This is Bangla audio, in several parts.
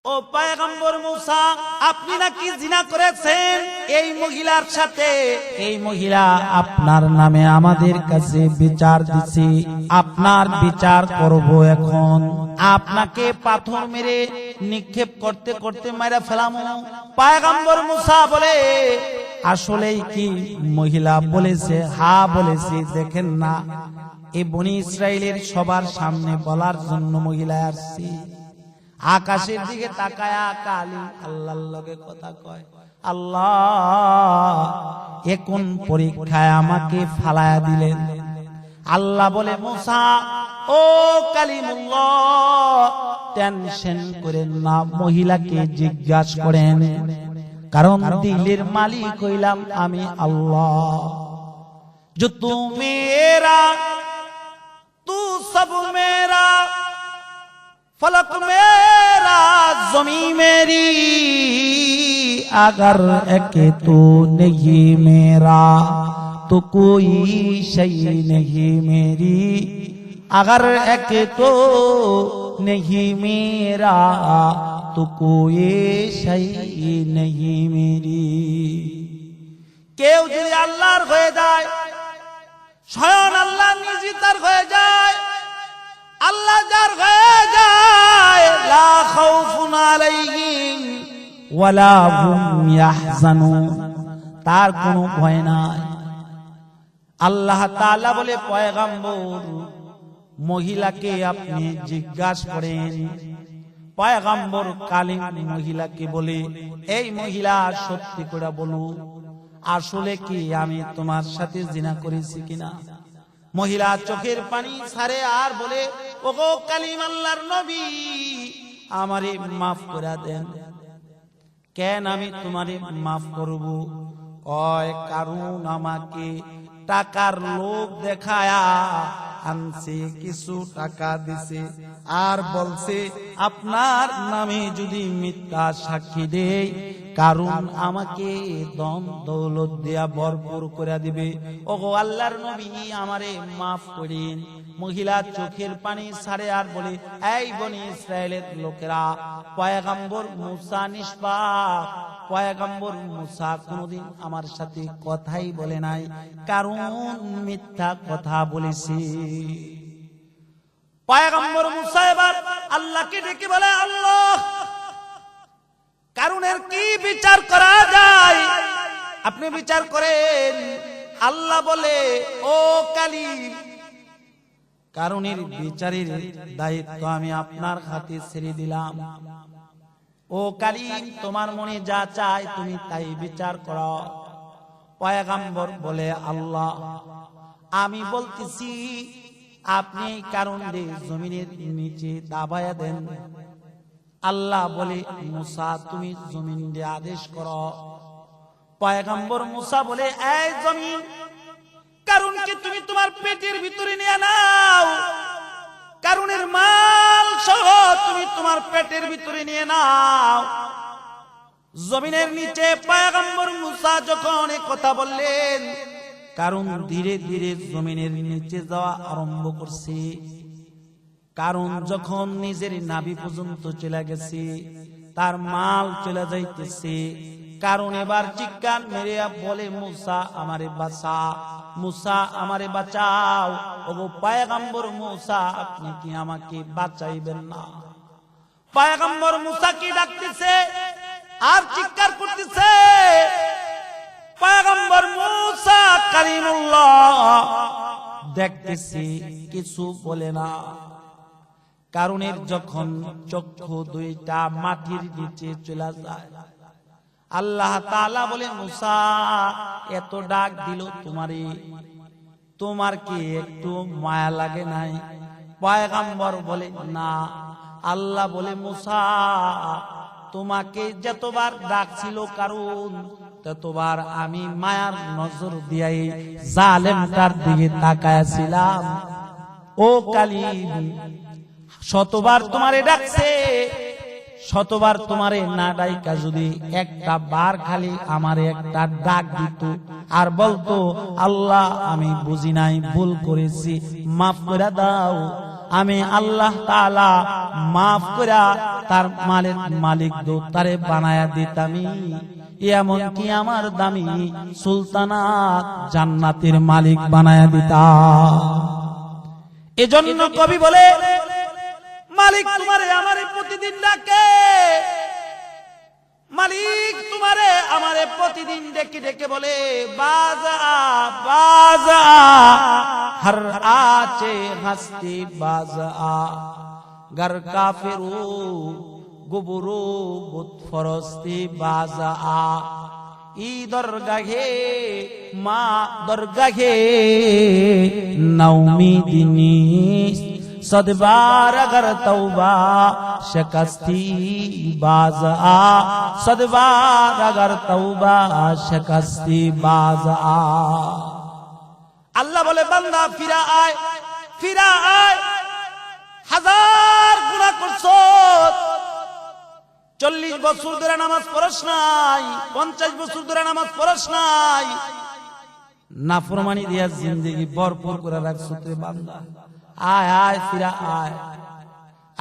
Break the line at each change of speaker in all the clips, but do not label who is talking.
ও পয়গম্বর মূসা, আপনি নাকি জিনা করেছেন এই মহিলার সাথে। এই মহিলা আপনার নামে আমাদের কাছে বিচার দিছে, আপনার বিচার করব। এখন আপনাকে পাথর মেরে নিক্ষেপ করতে করতে মারা ফেলামু। পয়গম্বর মূসা বলে, আসলেই কি মহিলা বলেছে? হ্যাঁ বলেছে। দেখেন না, এই বনি ইসরাইলের সবার সামনে বলার জন্য মহিলা আসছে। আকাশের দিকে তাকায়া কালি আল্লাহর লগে কথা কয়, আল্লাহ এ কোন পরীক্ষায় আমাকে ফালায়া দিলেন? আল্লাহ বলে, মূসা ও কালিমুল্লাহ, টেনশন করেন না, মহিলাকে জিজ্ঞাসা করেন, কারণ দিলের মালিক হইলাম আমি আল্লাহ। जो तू मेरा तू सब मेरा, फलक मेरा ज़मीं मेरी, अगर एक तू नहीं मेरा तो कोई शय नहीं मेरी, अगर एक तो नहीं मेरा तो कोई शय नहीं मेरी। কেউ যদি আল্লাহর হয়ে যায়, স্বয়ং আল্লাহ নিজে তার হয়ে যায়, আল্লাহ যার হয়ে যায়, লা খাউফুন আলাইহিম ওয়ালা হুম ইয়াহজানুন, তার কোনো ভয় নাই। আল্লাহ তাআলা বলে, পয়গম্বর মহিলাকে আপনি জিজ্ঞাসা করেন। পয়গম্বর কালিম মহিলাকে বলে, এই মহিলা সত্যি করে বলো, আসলে কি আমি তোমার সাথে জিনা করেছি কিনা? মহিলা চোখের পানি ছাড়ে আর বলে, ওগো কালিম আল্লাহর নবী, আমারে মাফ করে দেন। কেন আমি তোমারে মাফ করব? কয়, কারণ আমাকে টাকার লোভ দেখায়া আনছে, কিছু টাকা দিছে, আর বলছে আপনার নামে যদি মিথ্যা সাক্ষী দেই, কারণ আমাকে ধন দৌলত দিয়া ভরপুর করে দিবে। ওগো আল্লাহর নবী, আমারে মাফ করেন। মহিলা চোখের পানি ছাড়ে আর বলে, এই বনি ইসরায়েলের লোকেরা, পয়গম্বর মূসা নিষ্পাপ, পয়গম্বর মূসা কোনদিন আমার সাথে কথাই বলে নাই, কারণ মিথ্যা কথা বলেছে। পয়গম্বর মূসা এবার আল্লাহকে ডেকে বলে, আল্লাহ, কারণের কি বিচার করা যায়? আপনি বিচার করেন। আল্লাহ বলে, ও কালিম, কারণের বিচারের দায়িত্ব আমি আপনার হাতে ছেড়ে দিলাম। ও কালিম, তোমার মনে যা চায় তুমি তাই বিচার করো। পয়গম্বর বলে, আল্লাহ, আমি বলতেছি আপনি কারণ দিয়ে জমিনের নিচে দাবায়া দেন। আল্লাহ বলে, মূসা তুমি জমিন দিয়ে আদেশ করো। পয়গম্বর মূসা বলে, এই জমিন, কারণ কি তুমি তোমার পেটের ভিতরে নিয়ে নাও, কারণের মাল সহ তুমি তোমার পেটের ভিতরে নিয়ে নাও। জমিনের নিচে পয়গম্বর মূসা যখন এই কথা বললেন, কারণ ধীরে ধীরে জমিনের নিচে যাওয়া আরম্ভ করছে। কারণ যখন নিজের নাভি পর্যন্ত চলে গেছে, তার মাল চলে যাইতেছে। কারণ এবার চিৎকার মেরে বলে, মূসা আমারে বাঁচা, মূসা আমারে বাঁচাও। ওগো পয়গম্বর মূসা, আপনি কি আমাকে বাঁচাইবেন না? পয়গম্বর মূসা কি ডাকতেছে আর চিৎকার করতেছে। পয়গম্বর মূসা কালিমুল্লাহ দেখতেছি, কিছু বলে না। কারণের যখন চক্ষু দুইটা মাটির নিচে চলে যায়, আল্লাহ তাআলা বলে, মূসা, এত ডাক দিল তোমারে, তোমার কি একটু মায়া লাগে নাই? পয়গম্বর বলে, না। আল্লাহ বলে, মূসা, তোমাকে যতবার ডাকছিল কারণ ততবার আমি মায়ার নজর দিয়ে জালেমটার দিকে তাকায়াছিলাম। ও কালিম, শতবার তোমারে ডাকছে, শতবার তোমারে না ডাইকা যদি একটা বার খালি আমারে একটা ডাক দিত আর বলতো, আল্লাহ আমি বুঝি নাই, ভুল করেছি, মাফ করে দাও, আমি আল্লাহ তাআলা মাফ করে তার মালিক দো তারে বানায়া দিতামি এমন কি আমার দামি সুলতানাত জান্নাতের মালিক বানায়া দিতা। এজন্য কবি বলে মালিক তোমারে আমারে প্রতিদিন ডাকে, মালিক তোমারে আমারে প্রতিদিন ডেকে ডেকে বলে বাজা বাজা হর আচে হস্তি বাজা গর কাফিরু গুবরু বুত ফরস্তি বাজা ই দরগাহে মা দরগাহে নৌমিদিনী सदबार अगर तौबा शिकस्ती बाज आ सदबार अगर तौबा शिकस्ती बाज आ। अल्लाह बोले बंदा फिरा आय, फिरा आय, हजार गुनाह करছো, 40 বছর ধরে নামাজ পড়ছ নাই, 50 বছর ধরে নামাজ পড়ছ নাই, নাফরমানি দিয়া জিন্দেগি ভরপুর করে রাখছো তুই বান্দা। আয় আয় ফিরা আয়,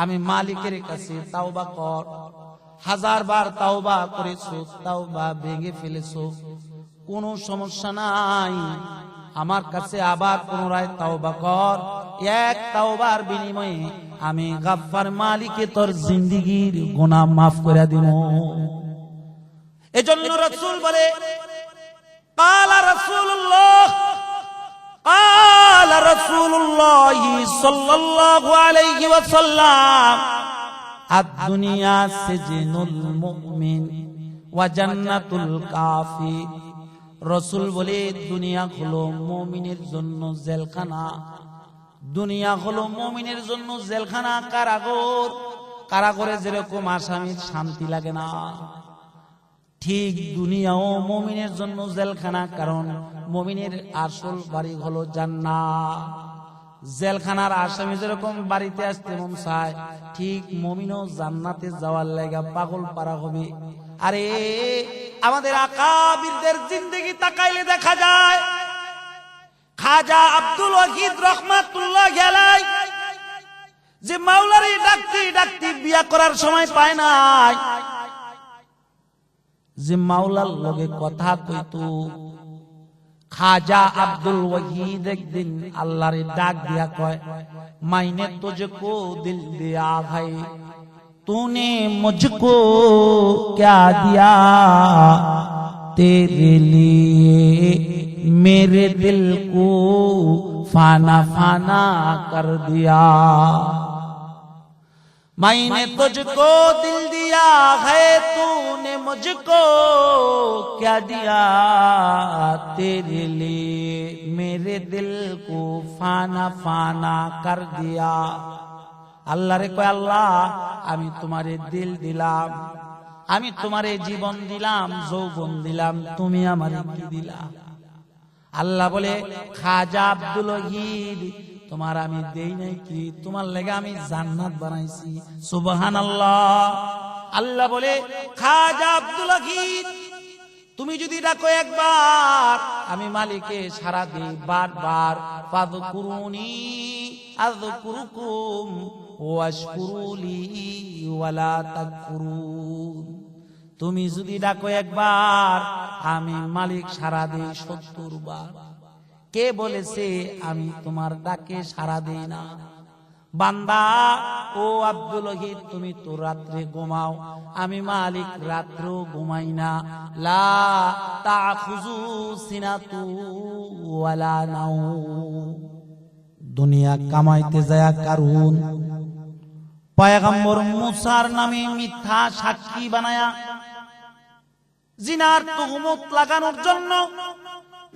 আমি মালিকের কাছে তাওবা কর। 1000 বার তাওবা করেছো, তাওবা ভেঙে ফেলেছো, কোনো সমস্যা নাই, আমার কাছে আবার পুনরায় তাওবা কর। এক তাওবার বিনিময়ে আমি গাফফার মালিকে তোর জিন্দেগীর গুনাহ মাফ করে দিব। এজন্য রাসূল বলে কালা রাসূলুল্লাহ قال رسول الله صلى الله عليه وسلم الدنيا سجن المؤمن وجنة الكافر। রাসূল বলে দুনিয়া হলো মুমিনের জন্য জেলখানা, দুনিয়া হলো মুমিনের জন্য জেলখানা, কারাগার। কারাগারে যেরকম আসামির শান্তি লাগে না, ঠিক দুনিয়াও মুমিনের জন্য জেলখানা, কারণ মুমিনের আসল বাড়ি হলো জান্নাত। জেলখানার আসামি যেরকম বাড়িতে আসতে মন চায়, ঠিক মুমিনও জান্নাতে যাওয়ার লাগা পাগল পারা হবে। আরে আমাদের আকাবিরদের জিন্দেগি তাকাইলে দেখা যায়, খাজা আব্দুল ওয়াহিদ রহমাতুল্লাহ আলাইহি যে মাওলারে ডাকতে ডাকতে বিয়া করার সময় পায় নাই, যে মাওলার লগে কথা কইতো, খাজা আব্দুল ওয়াহিদ একদিন আল্লাহরে ডাক দিয়া কয় মাইনে তুझको दिल दिया है तूने मुझको क्या दिया तेरे लिए मेरे दिल को फाना फाना कर दिया। मैंने तुझको दिल दिया है तूने मुझको क्या दिया तेरे लिए मेरे दिल को फाना फाना कर दिया। আল্লাহ রে কয় আল্লাহ আমি তোমারে দিল দিলাম, আমি তোমারে জীবন দিলাম, যৌবন দিলাম, তুমি আমারে কি দিলা? আল্লাহ বলে খাজা আব্দুল ওয়াহিদ তোমার আমি দেই নাই কি, তোমার লাগি আমি জান্নাত বানাইছি। সুবহানাল্লাহ। আল্লাহ বলে খাজা আব্দুল ওয়াহিদ তুমি যদি ডাকো একবার আমি মালিকে সারা দিই বারবার, ফাযকুরুনি আযকুরুকুম ওয়াশকুরুলি ওয়ালা তাকফুরুন। তুমি যদি ডাকো একবার আমি মালিক সারা দিই 70 বার। কে বলেছে আমি তোমার ডাকে সারা দেই না? বান্দা ও আব্দুল ওয়াহিদ তুমি তো রাত্রে ঘুমাও, আমি মালিক রাত্রেও ঘুমাই না। লা তাখুযু সিনাতু ওয়ালা নাওম। দুনিয়া কামাইতে যায় কারুন পয়গম্বর মুসার নামে মিথ্যা সাক্ষী বানায়া জিনার তুহমত লাগানোর জন্য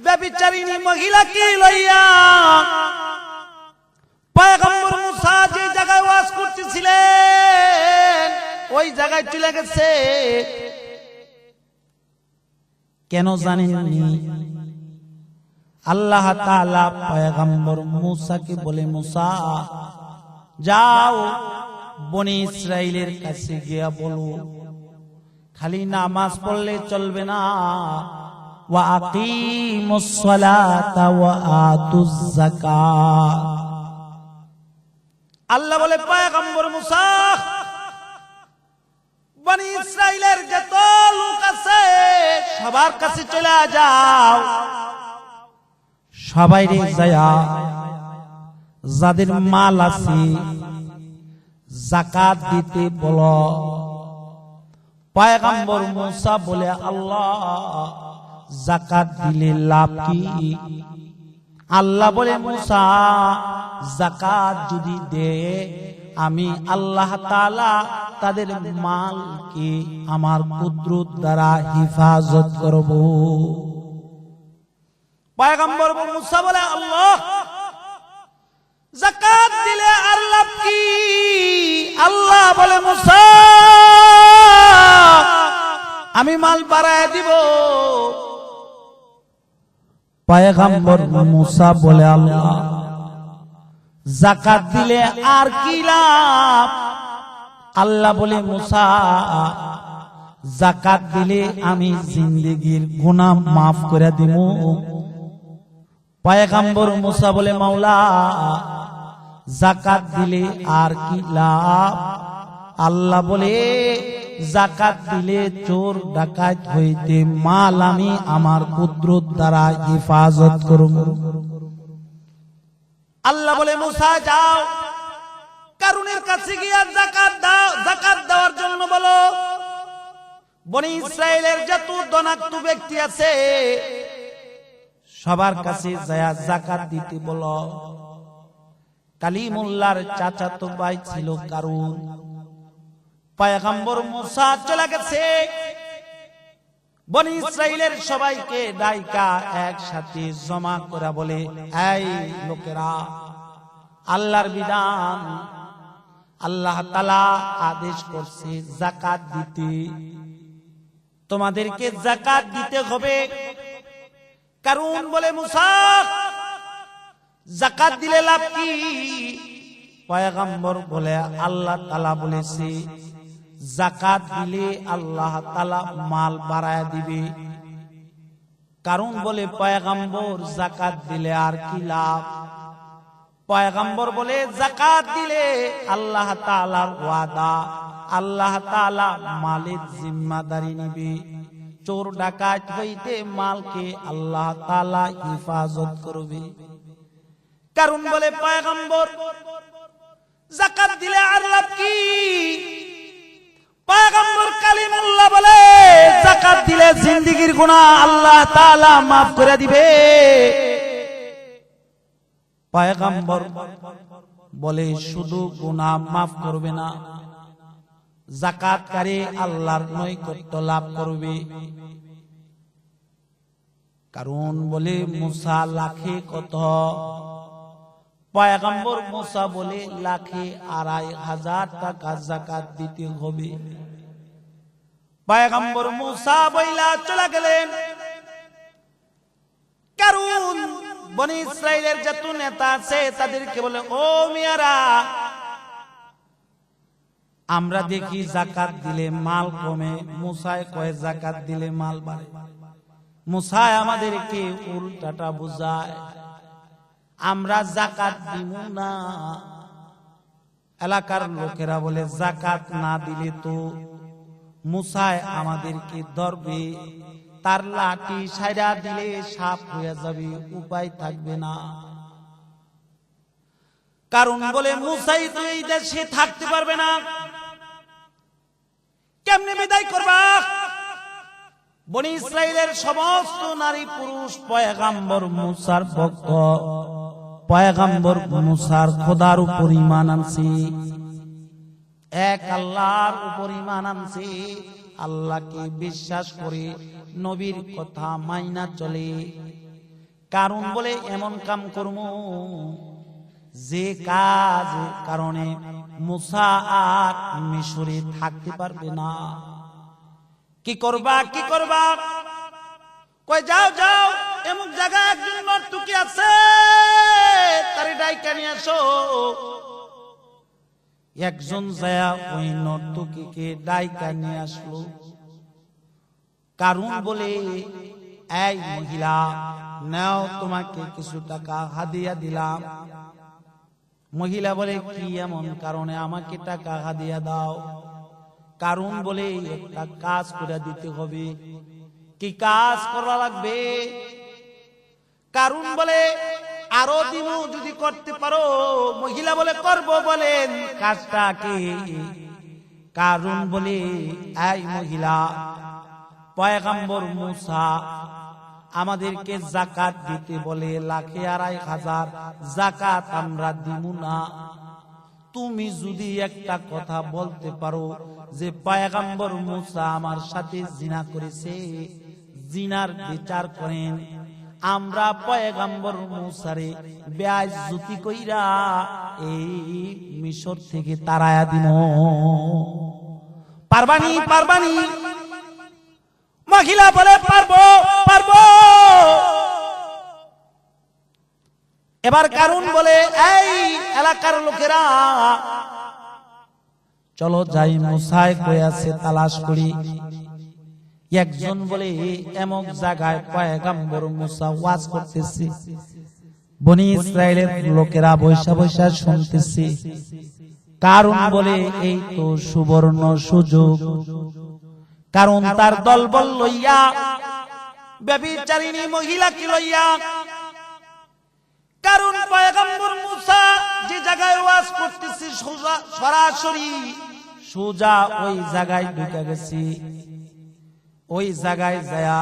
ব্যভিচারিণী মহিলাকে লইয়া পয়গম্বর মুসা যে জায়গায় ওয়াজ করতেছিলেন ওই জায়গায় চলে গেছে। কেন জানেননি? আল্লাহ তাআলা পয়গম্বর মুসাকে বলে মুসা যাও বনি ইসরাইলের কাছে গিয়া বলো খালি নামাজ পড়লে চলবে না, ওয়া আকিমুস সালাতা ওয়া আতুজ যাকাত। আল্লাহ বলে পয়গম্বর মুসা বনি ইসরাইলের যত লোক আছে সবার কাছে চলে যাও, সবাই রে যায়া যাদের মাল আছে যাকাত দিতে বলো। পয়গম্বর মুসা বলে, আল্লাহ যাকাত দিলে লাভ কি? আল্লাহ বলে, মুসা যাকাত যদি দে আমি আল্লাহ তাআলা তাদের মালকে আমার কুদরত দ্বারা হিফাজত করব। পয়গম্বর মুসা বলে, আল্লাহ যাকাত দিলে আর লাভ কি? আল্লাহ বলে, মুসা আমি মাল বাড়ায় দিব। পয়গম্বর মুসা বলে, আল্লাহ যাকাত দিলে আর কি লাভ? আল্লাহ বলে, মুসা যাকাত দিলে আমি জিন্দেগীর গুনাহ মাফ করে দিব। পয়গম্বর মুসা বলে, মাওলা যাকাত দিলে আর কি লাভ? আল্লাহ বলে, যাকাত দিলে চোর ডাকাত হইতে মাল আমি আমার কুদরত দ্বারা হিফাজত করব। আল্লাহ বলে, মুসা যাও কারুনের কাছে গিয়ে যাকাত দাও, যাকাত দেওয়ার জন্য বলো। বনি ইসরাইলের যত ধনাত্ম ব্যক্তি আছে সবার কাছে যায় যাকাত দিতে বলো। কালিমুল্লাহর চাচাতো ভাই ছিল কারুন। পয়গম্বর মুসা চলে গেছে, বনি ইসরাইলের সবাইকে ডাইকা একসাথে জমা করে বলে, এই লোকেরা, আল্লাহর বিধান, আল্লাহ তাআলা আদেশ করছে যাকাত দিতে, তোমাদেরকে যাকাত দিতে হবে। কারুন বলে, মুসা যাকাত দিলে লাভ কি? পয়গম্বর বলে, আল্লাহ তাআলা বলেছে যাকাত দিলে আল্লাহ তাআলা মাল বাড়ায় দিবে। কারণ বলে, পয়গম্বর যাকাত দিলে আর কি লাভ? পয়গম্বর বলে, যাকাত দিলে আল্লাহ তাআলার ওয়াদা, আল্লাহ তাআলা মালের জিম্মাদারি নিবে। চোর ডাকাত হইতে মালকে আল্লাহ তাআলা হিফাজত করবে। কারণ বলে, পয়গম্বর যাকাত দিলে আর লাভ কি? পয়গম্বর কালিমুল্লাহ বলে, যাকাত দিলে জিন্দেগীর গুনাহ আল্লাহ তাআলা maaf করে দিবে। পয়গম্বর বলে, শুধু গুনাহ maaf করবে না, যাকাতকারী আল্লাহর নৈকট্য লাভ করবে। কারণ বলে, মুসা লাখে কত? পয়গম্বর মুসা বলে, লাখে ২৫০০০ টাকা যাকাত দিতে হবে। পয়গম্বর মুসা বইলা চলে গেলেন। কারণ বনি ইসরাইলের যত নেতা আছে তাদেরকে বলে, ও মিয়ারা, আমরা দেখি যাকাত দিলে মাল কমে, মুসায় কয় যাকাত দিলে মাল বাড়ে। মুসায় আমাদেরকে উল্টাটা বুঝায়, আমরা যাকাত দিব না। এলাকার লোকেরা বলে, যাকাত না দিলে তো মুসায় আমাদেরকে ধরবে, তার লাঠি ছাইড়া দিলে সাপ হয়ে যাবে, উপায় থাকবে না। কারণ বলে, মুসাই তো এই দেশে থাকতে পারবে না, কেমনে বিদায় করবা? বনি ইসরাইলের সমস্ত নারী পুরুষ পয়গম্বর মুসার ভক্ত, পয়গম্বর মুসার খোদার উপর ঈমান আনছে, এক আল্লাহর উপর ঈমান আনছে, আল্লাহকে বিশ্বাস করে নবীর কথা মাইনা চলে। কারণ বলে, এমন কাম করবো যে কাজ কারণে মুসা আর মিশরে থাকতে পারবে না। কি করবা, কি করবা? কই, যাও যাও, এমন জায়গায় একজন নর্তকী আছে, তারে ডাইকা নিয়ে আসো। একজন যায় ওই নর্তকীকে ডাইকা নিয়ে আসলো। কারণ বলে, এই মহিলা, নাও তোমাকে কিছু টাকা হাদিয়া দিলাম। মহিলা বলে, কি এমন কারণে আমাকে টাকা হাদিয়া দাও? কারণ বলে একটা কাজ করে দিতে হবে। কি কাজ করা লাগবে? কারণ বলে আরো দিনও যদি করতে পারো। মহিলা বলে করব, বলেন কাজটা কি? কারণ বলে এই মহিলা, পয়গম্বর মুসা আমাদেরকে যাকাত দিতে বলে, 1,2,5,000 যাকাত আমরা দিব না। তুমি যদি একটা কথা বলতে পারো যে পয়গম্বর মুসা আমার সাথে জিনা করেছে, জিনার বিচার করেন, আমরা পয়গম্বর মুসারে বেইজ্জতি কইরা এই মিশর থেকে তাড়ায়া দিব। পারবানি? পারবানি? মহিলা বলে পারবো, পারবো। এবার কারণ বলে এই এলাকার লোকেরা চলো যাই, মুসায় কই আছে তালাশ করি। একজন বলে এমক জায়গায় পয়গম্বর মুসা ওয়াজ করতেছে, বনি ইসরাইলের লোকেরা বৈশা বৈশা শুনতেছে। কারণ বলে এই তো সুবর্ণ সুযোগ। কারণ তার দলবল লইয়া, ব্যভিচারিণী মহিলাকে লইয়া, কারণ পয়গম্বর মুসা যে জায়গায় ওয়াজ করতেছে সরাসরি সোজা ওই জায়গায় ঢুকে গেছে। ওই জায়গায় যায়া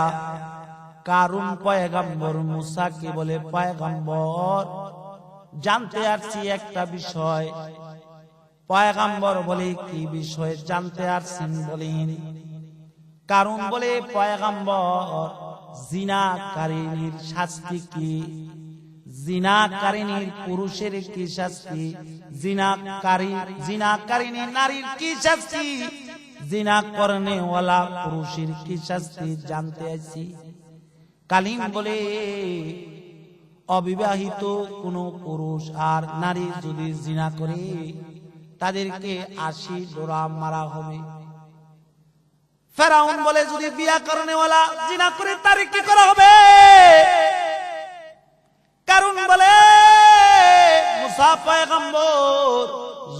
কারণ পয়গম্বর মুসাকে বলে, পয়গম্বর জানতে আসছি একটা বিষয়। পয়গম্বর বলে কি বিষয় জানতে আসছেন বলেন? কারণ বলে পয়গম্বর জিনাকারিনীর শাস্তি কি? জিনাকারিনীর পুরুষের কি শাস্তি? জিনাকারিনী নারীর কি শাস্তি? জিনা করনে ওয়ালা পুরুষের কি শাস্তি জানতে আছি। কালিম বলে অবিবাহিত কোন পুরুষ আর নারী যদি জিনা করে তাদেরকে 80 ডোরা মারা হবে। ফেরাউন বলে যদি বিয়া করনে ওয়ালা জিনা করে তার কি করা হবে? কারণ বলে মুসা পয়গম্বর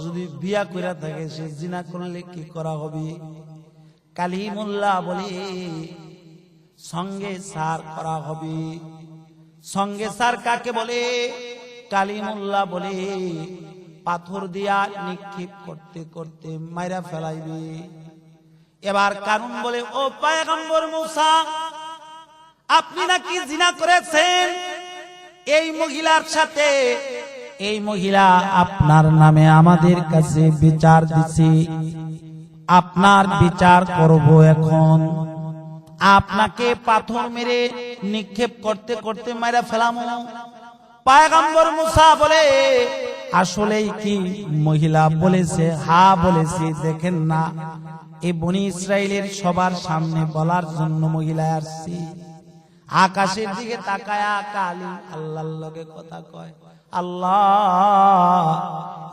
যদি বিয়া কইরা থাকে সে জিনা করলে কি করা হবে? কালিমুল্লাহ বলে সঙ্গে সার করা হবে। সঙ্গে সার কাকে বলে? কালিমুল্লাহ বলে পাথর দিয়া নিক্ষেপ করতে করতে মাইরা ফেলাইবে। এবার কারণ বলে ও পয়গম্বর মুসা, আপনি নাকি জিনা করেছেন এই মহিলার সাথে। এই মহিলা আপনার নামে আমাদের কাছে বিচার দিছে, আপনার বিচার করব এখন। আপনাকে পাথর মেরে নিক্ষেপ করতে করতে মাইরা ফেলামু। পয়গম্বর মুসা বলে আসলেই কি মহিলা বলেছে? হ্যাঁ বলেছে। দেখেন না, এই বনি ইসরাইলের সবার সামনে বলার জন্য মহিলা আসছে। আকাশের দিকে তাকায়া কালিম আল্লাহর লগে কথা কয়, আল্লাহ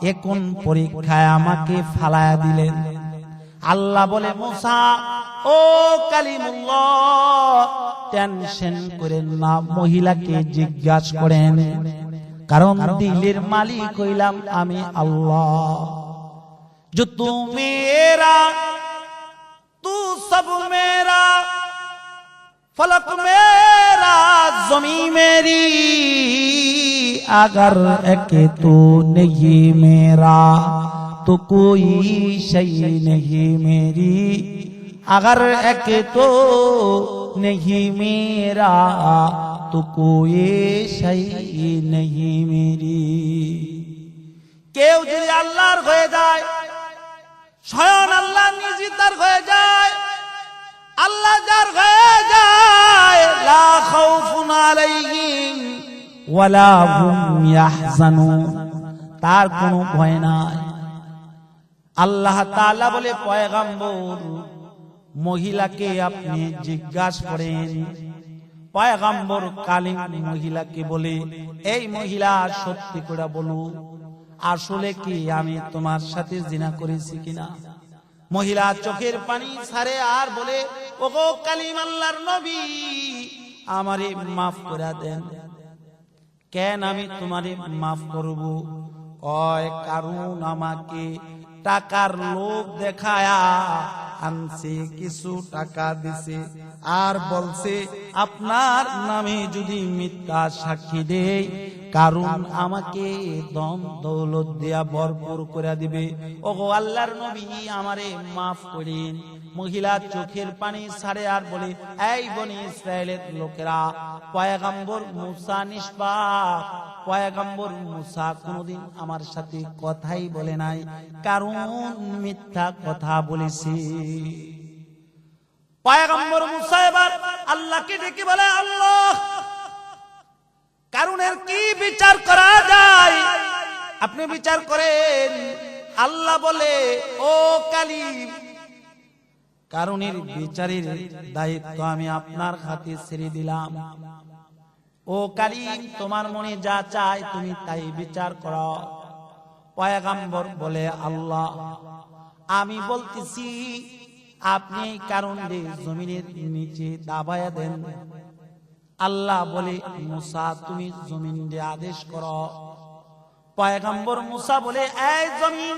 এ কোন পরীক্ষায় আমাকে ফালায়া দিলেন? আল্লাহ বলে মুসা ও কালিমুল্লাহ টেনশন করেন না, মহিলাকে জিজ্ঞাসা করেন, কারণ দিলের মালিক হইলাম আমি আল্লাহ। जो तू मेरा तू सब मेरा, फलक मेरा ज़मीं मेरी, अगर एक तू नहीं मेरा तो कोई शय नहीं मेरी, अगर एक तो नहीं मेरा तो कोई शय नहीं मेरी। কেউ যদি আল্লাহর হয়ে যায়, স্বয়ং আল্লাহ নিজে তার হয়ে যায়, আল্লাহ যার হয়ে যায়, লা খাউফুন আলাইহিম ওয়ালা হুম ইয়াহজানুন, তার কোনো ভয় নাই। আল্লাহ তাআলা বলে পয়গম্বর মহিলাকে আপনি জিজ্ঞাসা করেন। পয়গম্বর কালিম মহিলাকে বলে, এই মহিলা সত্যি করে বলো, আসলে কি আমি তোমার সাথে জিনা করেছি কিনা? মহিলা চোখের পানি ছাড়ে আর বলে, ওগো কালিম আল্লাহর নবী, আমারে মাফ করে দেন। কেন আমি তোমারে মাফ করব? কারণ আমাকে টাকার লোভ দেখায়া আনছে, কিছু টাকা দিছে, আর বলছে আপনার নামে যদি মিথ্যা সাক্ষী দেই কারণ আমাকে ধন দৌলত দিয়া ভরপুর করে দিবে। ওগো আল্লাহর নবী আমারে মাফ করেন। মহিলা চোখের পানি ছাড়ে আর বলে, এই বনি ইসরায়েলের লোকেরা, পয়গম্বর মুসা নিষ্পাপ, পয়গম্বর মুসা কোনদিন আমার সাথে কথাই বলে নাই, কারণ মিথ্যা কথা বলেছে। পয়গম্বর মুসা এবার আল্লাহকে ডেকে বলে, আল্লাহ, কারণের কি বিচার করা যায়, আপনি বিচার করেন। আল্লাহ বলে, ও কালিম, কারণের বিচারের দায়িত্ব আমি আপনার হাতে ছেড়ে দিলাম। ও কালিম, তোমার মনে যা চায় তুমি তাই বিচার করো। পয়গম্বর বলে, আল্লাহ, আমি বলতেছি আপনি কারণ দিয়ে জমিনের নিচে দাবায়া দেন। আল্লাহ বলে, মুসা তুমি জমিন দিয়ে আদেশ করো। পয়গম্বর মুসা বলে, এই জমিন,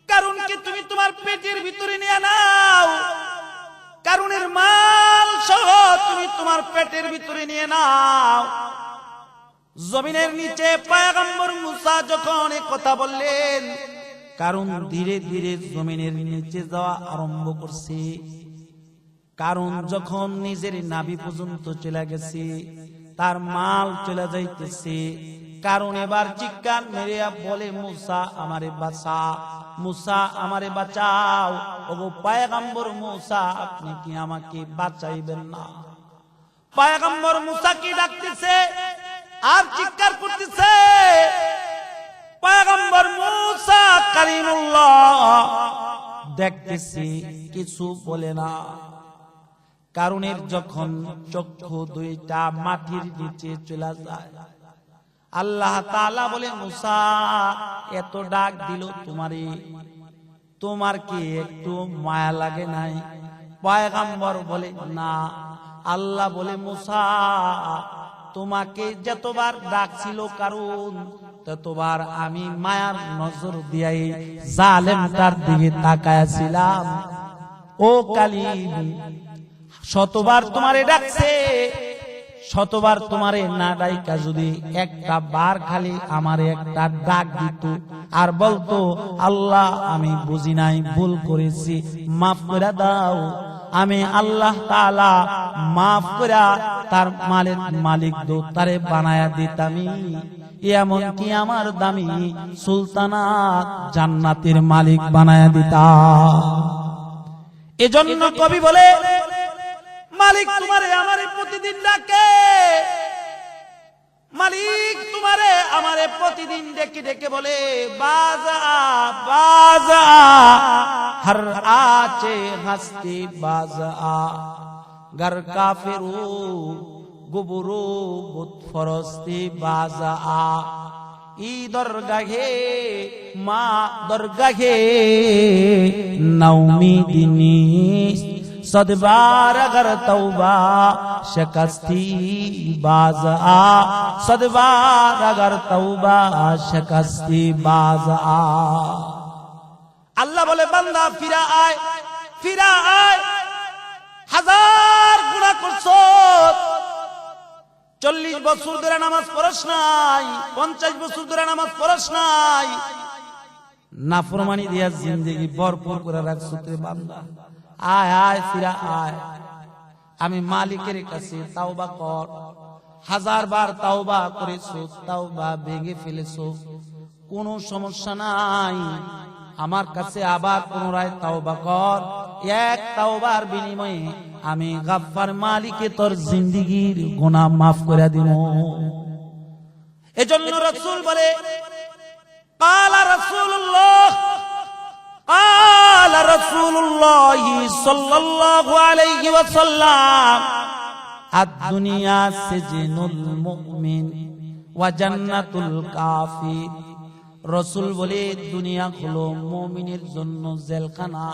কারণ কি তুমি তোমার পেটের ভিতরে নিয়ে নাও, কারণের মাল সহ তুমি তোমার পেটের ভিতরে নিয়ে নাও। জমিনের নিচে পয়গম্বর মুসা যখন এই কথা বললেন, কারণ ধীরে ধীরে জমিনের নিচে যাওয়া আরম্ভ করছে। কারণ যখন নিজের নাভি পর্যন্ত চলে গেছে, তার মাল চলে যাইতেছে। কারণ এবার চিৎকার মেরে বলে, মুসা আমারে বাঁচা, মুসা আমারে বাঁচাও। ওগো পয়গম্বর মুসা, আপনি কি আমাকে বাঁচাইবেন না? পয়গম্বর মুসা কি ডাকতেছে আর চিৎকার করতেছে। পয়গম্বর মুসা কালিমুল্লাহ দেখতেছি, কিছু বলে না। কারণের যখন চক্ষু দুইটা মাটির নিচে চলে যায়, আল্লাহ তাআলা বলে, মুসা, এত ডাক দিল তোমারে, তোমার কি একটু মায়া লাগে নাই? পয়গম্বর বলে, না। আল্লাহ বলে, মুসা, তোমাকে যতবার ডাকছিল কারণ ততবার আমি মায়ার নজর দিয়াই জালেমটার দিকে তাকায়াছিলাম। ও কালিম, শতবার তোমারে ডাকছে, শতবার তোমারে না ডাইকা যদি একটা বার খালি আমারে একটা ডাক দিত আর বলতো, আল্লাহ আমি বুঝি নাই, ভুল করেছি, মাফ করে দাও, আমি আল্লাহ তাআলা মাফ করে তার মালিক দো তারে বানায়া দিতামি। এমন কি আমার দামি সুলতানাত জান্নাতের মালিক বানায়া দিতা। এজন্য কবি বলে, মালিক তোমারে আমারে প্রতিদিন ডাকে, মালিক তোমারে আমারে প্রতিদিন ডেকে ডেকে বলে, বাজা বাজা হর আচে হস্তি বাজা গর কাফিরু গুবরু বুত ফরস্তি বাজা ই দরগাহে মা দরগাহে নওমি দিনী सदबार अगर तौबा शकस्ती बाज आ, सदबार अगर तौबा शकस्ती बाज आ। अल्लाह बोले, बंदा फिरा आए, फिरा आए। हजार गुनाह करছো, 40 বছর ধরে নামাজ পড়ছ নাই, 50 বছর ধরে নামাজ পড়ছ নাই, নাফরমানি দিয়া জিন্দেগি ভরপুর করে রাখছো রে বান্দা। আয় আয়, ফিরা আয়, আমি মালিকের কাছে তাওবা কর। 1000 বার তাওবা করেছো, তাওবা ভেঙে ফেলেছো, কোনো সমস্যা নাই, আমার কাছে আবার পুনরায় তাওবা কর। এক তাওবার বিনিময়ে আমি গাফফার মালিকে তোর জিন্দেগীর গুনাহ মাফ করে দিব। এজন্য রাসূল বলে, قال رسول الله قال رسول الله صلى الله عليه وسلم الدنيا سجن المؤمن وجنة الكافر। রাসূল বলে, দুনিয়া হলো মুমিনের জন্য জেলখানা,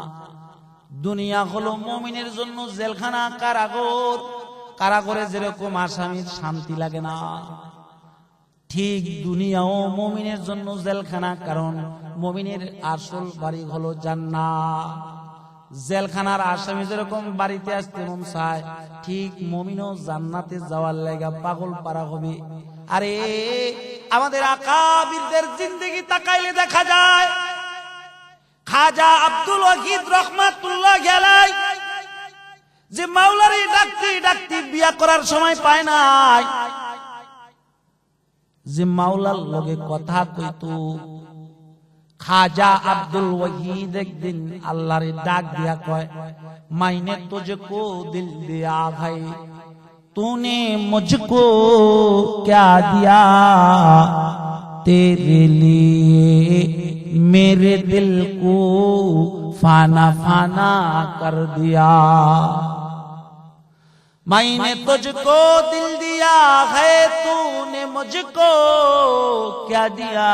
দুনিয়া হলো মুমিনের জন্য জেলখানা, কারাগার। কারাগারে যেরকম আসামির শান্তি লাগে না, ঠিক দুনিয়াও মুমিনের জন্য জেলখানা, কারণ মুমিনের আসল বাড়ি হলো জান্নাত। জেলখানার আসামি যেরকম বাড়িতে আসতে মন চায়, ঠিক মুমিনও জান্নাতে যাওয়ার লাগা পাগল পারা হবে। আরে আমাদের আকাবিরদের জিন্দেগি তাকাইলে দেখা যায়, খাজা আব্দুল ওয়াহিদ রহমাতুল্লাহ আলাইহি যে মাওলারে ডাকতে ডাকতে বিয়া করার সময় পায় নাই, যে মাওলার লগে কথা কইতো, খাজা আব্দুল ওয়াহিদ একদিন আল্লাহরে ডাক দিয়া কয়, মাইনে তুझको दिल दिया है, तूने मुझको क्या दिया, तेरे लिए मेरे दिल को फाना फाना कर दिया। मैंने तुझको दिल दिया है, तूने मुझको क्या दिया,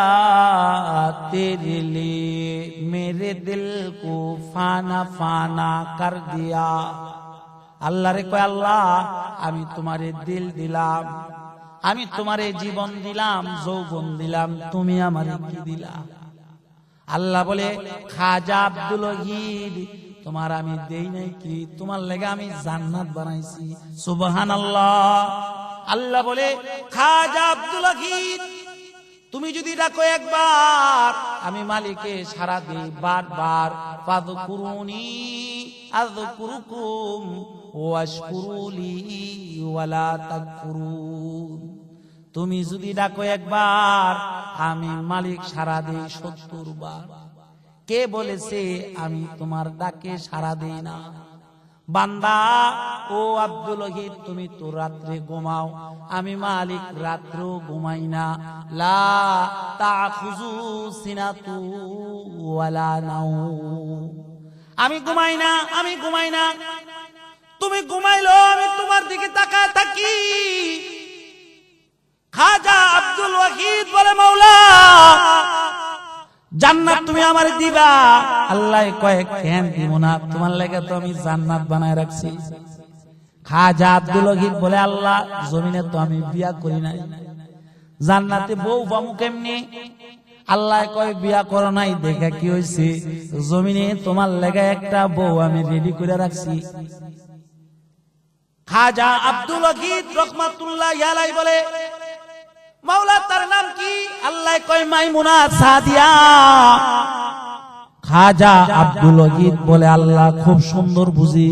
तेरे लिए मेरे दिल को फाना फाना कर दिया। আল্লাহ রে কয়, আল্লাহ আমি তোমারে দিল দিলাম, আমি তোমারে জীবন দিলাম, যৌবন দিলাম, তুমি আমারে কি দিলা? আল্লাহ বলে, খাজা আব্দুল ওয়াহিদ তোমার আমি দেই নাই কি, তোমার লেগে আমি জান্নাত বানাইছি। সুবহানাল্লাহ। আল্লাহ বলে, খাজা আব্দুল ওয়াহিদ তুমি যদি ডাকো একবার, আমি মালিকে সারা দিই বারবার। ফাযকুরুনি আযকুরুকুম ওয়াশকুরুলি ওয়ালা তাকফুরুন। তুমি যদি ডাকো একবার, আমি মালিক সারা দিই ৭০ বার। কে বলেছে আমি তোমার ডাকে সারা দেই না? বান্দা ও আব্দুল ওয়াহিদ তুমি তো রাত্রে ঘুমাও, আমি মালিক রাত্রেও ঘুমাই না। লা তাখুযু সিনাতু ওয়ালা নাওম। আমি ঘুমাই না, আমি ঘুমাই না, তুমি ঘুমাইলো আমি তোমার দিকে তাকায় থাকি। খাজা আব্দুল ওয়াহিদ বলে, মাওলা জান্নাত তুমি আমার দিবা। আল্লাহ কয়, কেন দিব না, তোমার লাগি তো আমি জান্নাত বানায় রাখছি। খাজা আব্দুল ওয়াহিদ বলে, আল্লাহ জমিনে তো আমি বিয়া করি নাই, জান্নাতে বউ পামু কেমনে? আল্লাহ কয়, বিয়া করো নাই দেখা কি হইছে, জমিনে তোমার লাগি একটা বউ আমি রেডি করে রাখছি। খাজা আব্দুল ওয়াহিদ রহমাতুল্লাহ আলাইহি বলে, মাওলা তার নাম কি? আল্লাহ কয়, মাইমুনা সাদিয়া। খাজা আব্দুল ওয়াহিদ বলে, আল্লাহ খুব সুন্দর বুঝি।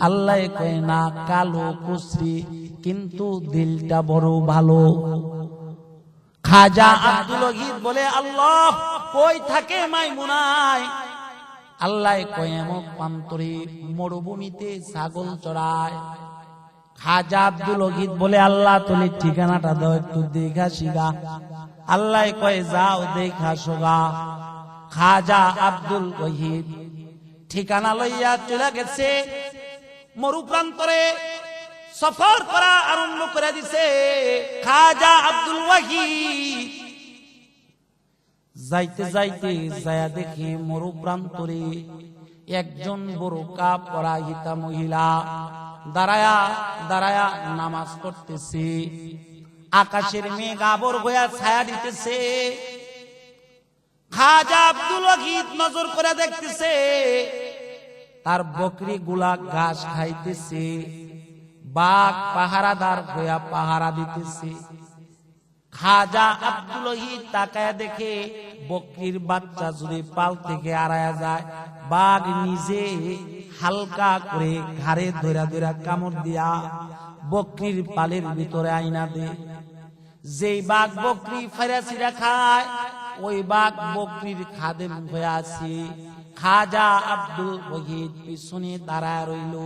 আল্লাহ কয়, না, কালো কুসরি, কিন্তু দিলটা বড় ভালো। খাজা আব্দুল ওয়াহিদ বলে, আল্লাহ কই থাকে মাইমুনায়? আল্লাহ কয়, এমন প্রান্তরে মরুভূমিতে ছাগল চড়ায়। খাজা আব্দুল ওয়াহিদ বলে, আল্লাহ তুমি ঠিকানাটা দাও, একটু দেখা শিগা। আল্লাহ কয়, যাও দেখা সোগা। খাজা আব্দুল ওয়াহিদ ঠিকানা লইয়া চলে গেছে, মরু প্রান্তরে সফর করা আরম্ভ করে দিছে। খাজা আব্দুল ওয়াহিদ যাইতে যাইতে যায়া দেখে মরু প্রান্তরে একজন বোরকা পরাহিতা মহিলা দাঁড়ায়া দাঁড়ায়া নামাজ পড়তেছে। আকাশের মেঘ আবর হইয়া ছায়া দিতেছে। খাজা আব্দুল ওয়াহিদ নজর করে দেখতেছে, তার বকরি গুলা ঘাস খাইতেছে, বাঘ পাহারাদার হইয়া পাহারা দিতেছে। খাজা আব্দুল ওয়াহিদ তাকায়া দেখে, বকরির বাচ্চা যদি পাল থেকে আড়ায়া যায়, বাঘ নিজে হালকা করে ঘাড়ে ধরা ধরা কামড় দিয়া বকরির পালের ভিতরে আইনা দে। যেই বাঘ বকরি ফেরাছিরা খায়, ওই বাঘ বকরির খাদেম হয়ে আছে। খাজা আব্দুল ওয়াহিদ পিছনে দাঁড়ায় রইল।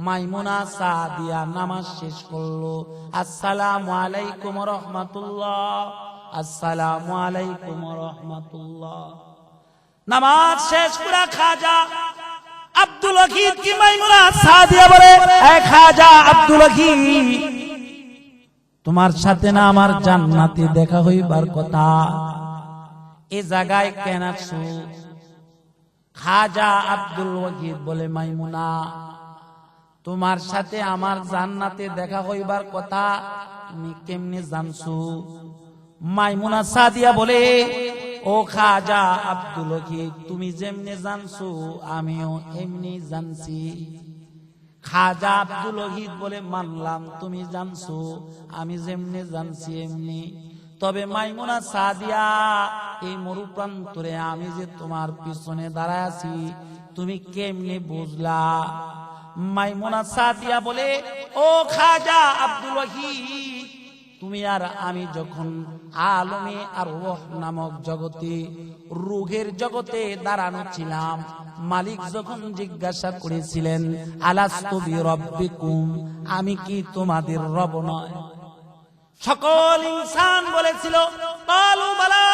মাইমুনা সাদিয়া নামাজ শেষ করলো। আসসালামু আলাইকুম রাহমাতুল্লাহ, আসসালামু আলাইকুম রাহমাতুল্লাহ। নামাজ শেষ করে খাজা আব্দুল ওয়াহিদ কি মাইমুনা সাদিয়া বলে, এ খাজা আব্দুল ওয়াহিদ, তোমার সাথে না আমার জান্নাতে দেখা হইবার কথা, এই জায়গায় কেন আছো? খাজা আব্দুল ওয়াহিদ বলে, মাইমুনা, তোমার সাথে আমার জান্নাতে দেখা হইবার কথা তুমি কেমনে জানছো? মাইমুনা সাদিয়া বলে, ও খাজা আব্দুল ওয়াহিদ, তুমি যেমনি জানছো আমিও এমনি জানছি। খাজা আব্দুল ওয়াহিদ বলে, মানলাম তুমি জানছো, আমি যেমনি জানছি এমনি। তবে মাইমুনা সাদিয়া, এই মরুপ্রান্তরে আমি যে তোমার পিছনে দাঁড়ায় আছি তুমি কেমনে বুঝলা? মাইমুনা সাদিয়া বলে, ও খাজা আব্দুল ওয়াহিদ, তুমি আর আমি যখন আলমে আর রূহ নামক জগতে, রূহের জগতে দাঁড়ানো ছিলাম, মালিক যখন জিজ্ঞাসা করেছিলেন আলাস্তু বিরব্বিকুম, আমি কি তোমাদের রব নয়? সকল ইনসান বলেছিল কালু বালা,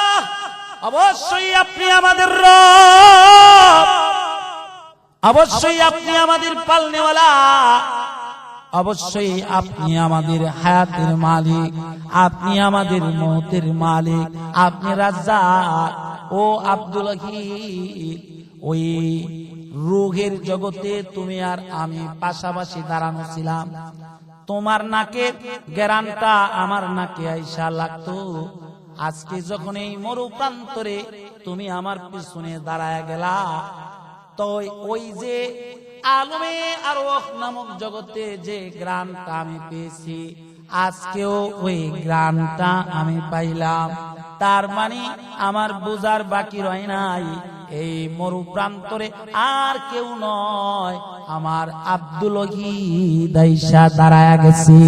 অবশ্যই আপনি আমাদের রব, অবশ্যই আপনি আমাদের পালনেওয়ালা, অবশ্যই আপনি আমাদের হায়াতের মালিক, আপনি আমাদের মৌতের মালিক, আপনি রাজ্জাক। ও আব্দুল ওয়াহিদ, ওই রূহের জগতে তুমি আর আমি পাশাপাশি দাঁড়ানো ছিলাম, তোমার নাকে গ্যারানটা আমার নাকে আইসা লাগতো। আজকে যখন এই মরুপ্রান্তরে তুমি আমার পিছনে দাঁড়ায় গেলা, তো ওই যে আলমে আর রূহ নামক জগতে যে গ্রানটা আমি পেয়েছি, আজকেও ওই গ্রানটা আমি পাইলাম। তার মানে আমার বুঝার বাকি রয় নাই, এই মরুপ্রান্তরে আর কেউ নয়, আমার আব্দুল ওয়াহিদ আইসা দাঁড়ায় গেছে।